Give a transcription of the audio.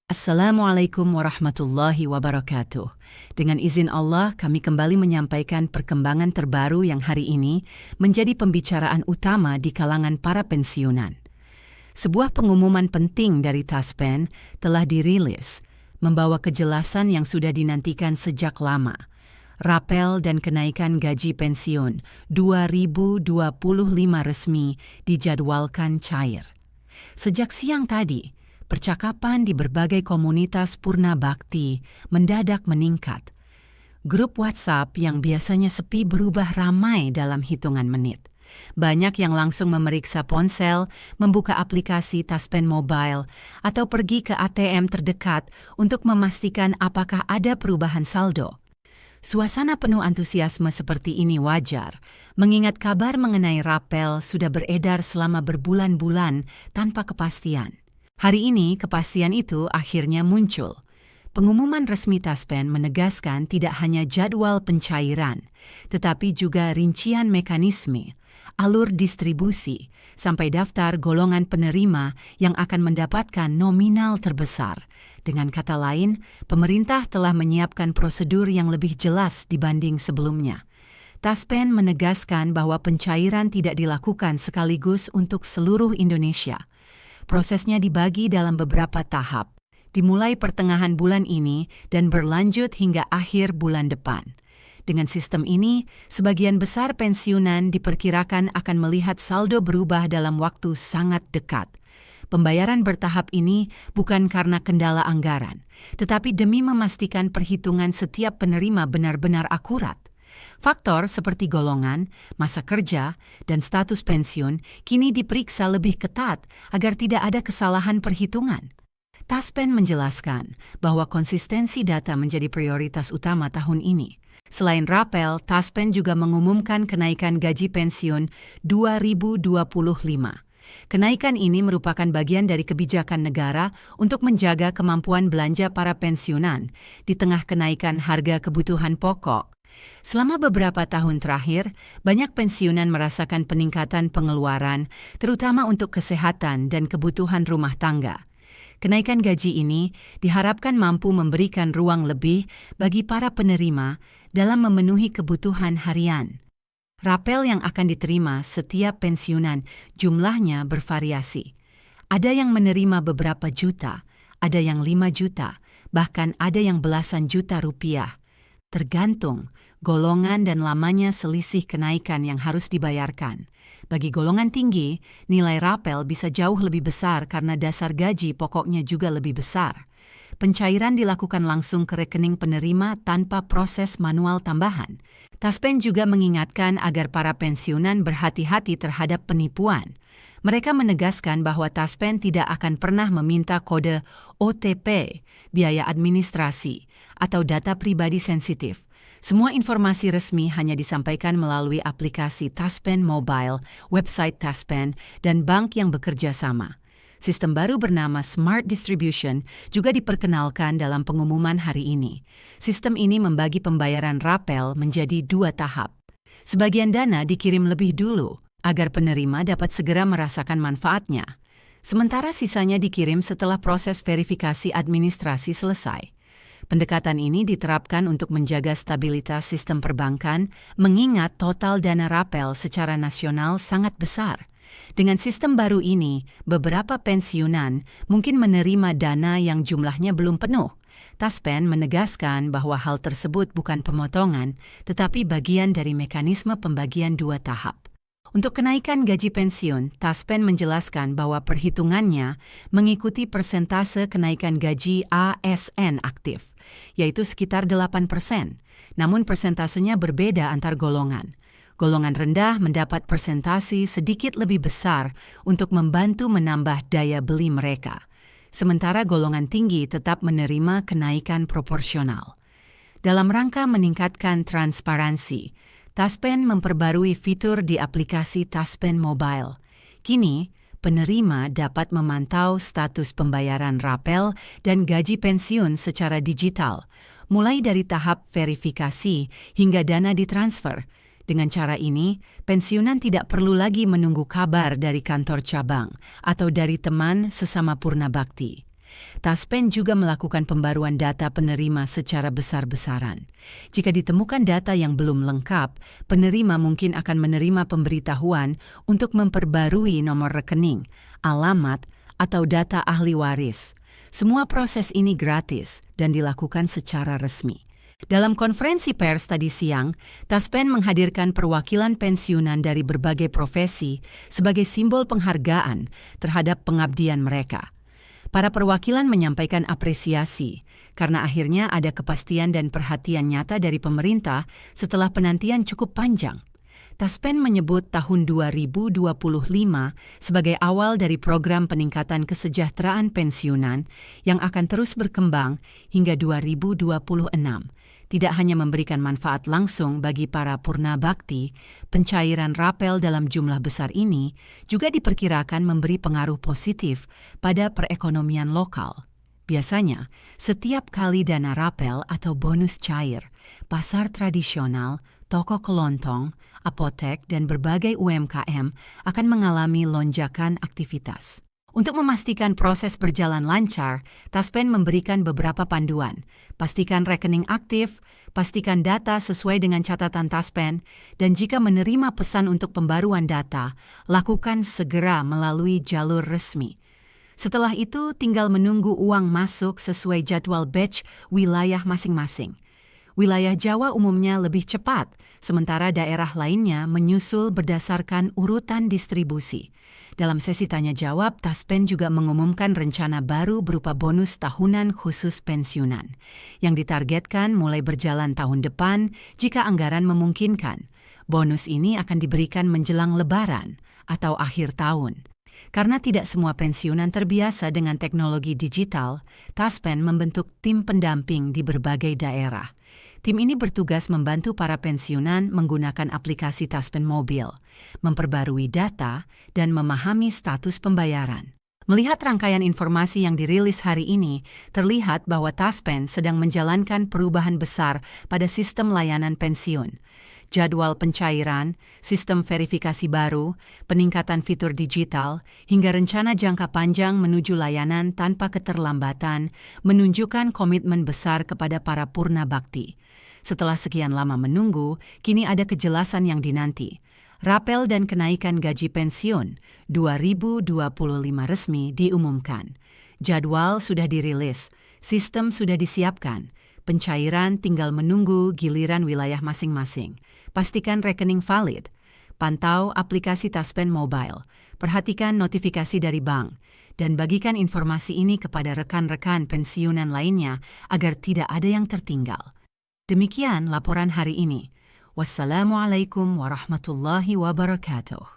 Assalamualaikum warahmatullahi wabarakatuh. Dengan izin Allah, kami kembali menyampaikan perkembangan terbaru yang hari ini menjadi pembicaraan utama di kalangan para pensiunan. Sebuah pengumuman penting dari Taspen telah dirilis, membawa kejelasan yang sudah dinantikan sejak lama. Rapel dan kenaikan gaji pensiun 2025 resmi dijadwalkan cair. Sejak siang tadi, percakapan di berbagai komunitas Purna Bakti mendadak meningkat. Grup WhatsApp yang biasanya sepi berubah ramai dalam hitungan menit. Banyak yang langsung memeriksa ponsel, membuka aplikasi Taspen Mobile, atau pergi ke ATM terdekat untuk memastikan apakah ada perubahan saldo. Suasana penuh antusiasme seperti ini wajar, mengingat kabar mengenai Rapel sudah beredar selama berbulan-bulan tanpa kepastian. Hari ini kepastian itu akhirnya muncul. Pengumuman resmi Taspen menegaskan tidak hanya jadwal pencairan, tetapi juga rincian mekanisme, alur distribusi, sampai daftar golongan penerima yang akan mendapatkan nominal terbesar. Dengan kata lain, pemerintah telah menyiapkan prosedur yang lebih jelas dibanding sebelumnya. Taspen menegaskan bahwa pencairan tidak dilakukan sekaligus untuk seluruh Indonesia. Prosesnya dibagi dalam beberapa tahap, dimulai pertengahan bulan ini dan berlanjut hingga akhir bulan depan. Dengan sistem ini, sebagian besar pensiunan diperkirakan akan melihat saldo berubah dalam waktu sangat dekat. Pembayaran bertahap ini bukan karena kendala anggaran, tetapi demi memastikan perhitungan setiap penerima benar-benar akurat. Faktor seperti golongan, masa kerja, dan status pensiun kini diperiksa lebih ketat agar tidak ada kesalahan perhitungan. Taspen menjelaskan bahwa konsistensi data menjadi prioritas utama tahun ini. Selain Rapel, Taspen juga mengumumkan kenaikan gaji pensiun 2025. Kenaikan ini merupakan bagian dari kebijakan negara untuk menjaga kemampuan belanja para pensiunan di tengah kenaikan harga kebutuhan pokok. Selama beberapa tahun terakhir, banyak pensiunan merasakan peningkatan pengeluaran, terutama untuk kesehatan dan kebutuhan rumah tangga. Kenaikan gaji ini diharapkan mampu memberikan ruang lebih bagi para penerima dalam memenuhi kebutuhan harian. Rapel yang akan diterima setiap pensiunan jumlahnya bervariasi. Ada yang menerima beberapa juta, ada yang 5 juta, bahkan ada yang belasan juta rupiah. Tergantung golongan dan lamanya selisih kenaikan yang harus dibayarkan. Bagi golongan tinggi, nilai Rapel bisa jauh lebih besar karena dasar gaji pokoknya juga lebih besar. Pencairan dilakukan langsung ke rekening penerima tanpa proses manual tambahan. Taspen juga mengingatkan agar para pensiunan berhati-hati terhadap penipuan. Mereka menegaskan bahwa Taspen tidak akan pernah meminta kode OTP, biaya administrasi, atau data pribadi sensitif. Semua informasi resmi hanya disampaikan melalui aplikasi Taspen Mobile, website Taspen, dan bank yang bekerja sama. Sistem baru bernama Smart Distribution juga diperkenalkan dalam pengumuman hari ini. Sistem ini membagi pembayaran Rapel menjadi 2 tahap. Sebagian dana dikirim lebih dulu, agar penerima dapat segera merasakan manfaatnya. Sementara sisanya dikirim setelah proses verifikasi administrasi selesai. Pendekatan ini diterapkan untuk menjaga stabilitas sistem perbankan, mengingat total dana Rapel secara nasional sangat besar. Dengan sistem baru ini, beberapa pensiunan mungkin menerima dana yang jumlahnya belum penuh. Taspen menegaskan bahwa hal tersebut bukan pemotongan, tetapi bagian dari mekanisme pembagian 2 tahap. Untuk kenaikan gaji pensiun, Taspen menjelaskan bahwa perhitungannya mengikuti persentase kenaikan gaji ASN aktif, yaitu sekitar 8%. Namun persentasenya berbeda antar golongan. Golongan rendah mendapat persentase sedikit lebih besar untuk membantu menambah daya beli mereka. Sementara golongan tinggi tetap menerima kenaikan proporsional. Dalam rangka meningkatkan transparansi, Taspen memperbarui fitur di aplikasi Taspen Mobile. Kini, penerima dapat memantau status pembayaran Rapel dan gaji pensiun secara digital, mulai dari tahap verifikasi hingga dana ditransfer. Dengan cara ini, pensiunan tidak perlu lagi menunggu kabar dari kantor cabang atau dari teman sesama Purna Bakti. Taspen juga melakukan pembaruan data penerima secara besar-besaran. Jika ditemukan data yang belum lengkap, penerima mungkin akan menerima pemberitahuan untuk memperbarui nomor rekening, alamat, atau data ahli waris. Semua proses ini gratis dan dilakukan secara resmi. Dalam konferensi pers tadi siang, Taspen menghadirkan perwakilan pensiunan dari berbagai profesi sebagai simbol penghargaan terhadap pengabdian mereka. Para perwakilan menyampaikan apresiasi karena akhirnya ada kepastian dan perhatian nyata dari pemerintah setelah penantian cukup panjang. Taspen menyebut tahun 2025 sebagai awal dari program peningkatan kesejahteraan pensiunan yang akan terus berkembang hingga 2026. Tidak hanya memberikan manfaat langsung bagi para purna bakti, pencairan rapel dalam jumlah besar ini juga diperkirakan memberi pengaruh positif pada perekonomian lokal. Biasanya, setiap kali dana rapel atau bonus cair, pasar tradisional, toko kelontong, apotek, dan berbagai UMKM akan mengalami lonjakan aktivitas. Untuk memastikan proses berjalan lancar, Taspen memberikan beberapa panduan. Pastikan rekening aktif, pastikan data sesuai dengan catatan Taspen, dan jika menerima pesan untuk pembaruan data, lakukan segera melalui jalur resmi. Setelah itu, tinggal menunggu uang masuk sesuai jadwal batch wilayah masing-masing. Wilayah Jawa umumnya lebih cepat, sementara daerah lainnya menyusul berdasarkan urutan distribusi. Dalam sesi tanya-jawab, Taspen juga mengumumkan rencana baru berupa bonus tahunan khusus pensiunan, yang ditargetkan mulai berjalan tahun depan jika anggaran memungkinkan. Bonus ini akan diberikan menjelang Lebaran atau akhir tahun. Karena tidak semua pensiunan terbiasa dengan teknologi digital, Taspen membentuk tim pendamping di berbagai daerah. Tim ini bertugas membantu para pensiunan menggunakan aplikasi Taspen Mobil, memperbarui data, dan memahami status pembayaran. Melihat rangkaian informasi yang dirilis hari ini, terlihat bahwa Taspen sedang menjalankan perubahan besar pada sistem layanan pensiun. Jadwal pencairan, sistem verifikasi baru, peningkatan fitur digital, hingga rencana jangka panjang menuju layanan tanpa keterlambatan menunjukkan komitmen besar kepada para purna bakti. Setelah sekian lama menunggu, kini ada kejelasan yang dinanti. Rapel dan kenaikan gaji pensiun 2025 resmi diumumkan. Jadwal sudah dirilis, sistem sudah disiapkan. Pencairan tinggal menunggu giliran wilayah masing-masing. Pastikan rekening valid. Pantau aplikasi Taspen Mobile. Perhatikan notifikasi dari bank. Dan bagikan informasi ini kepada rekan-rekan pensiunan lainnya agar tidak ada yang tertinggal. Demikian laporan hari ini. Wassalamualaikum warahmatullahi wabarakatuh.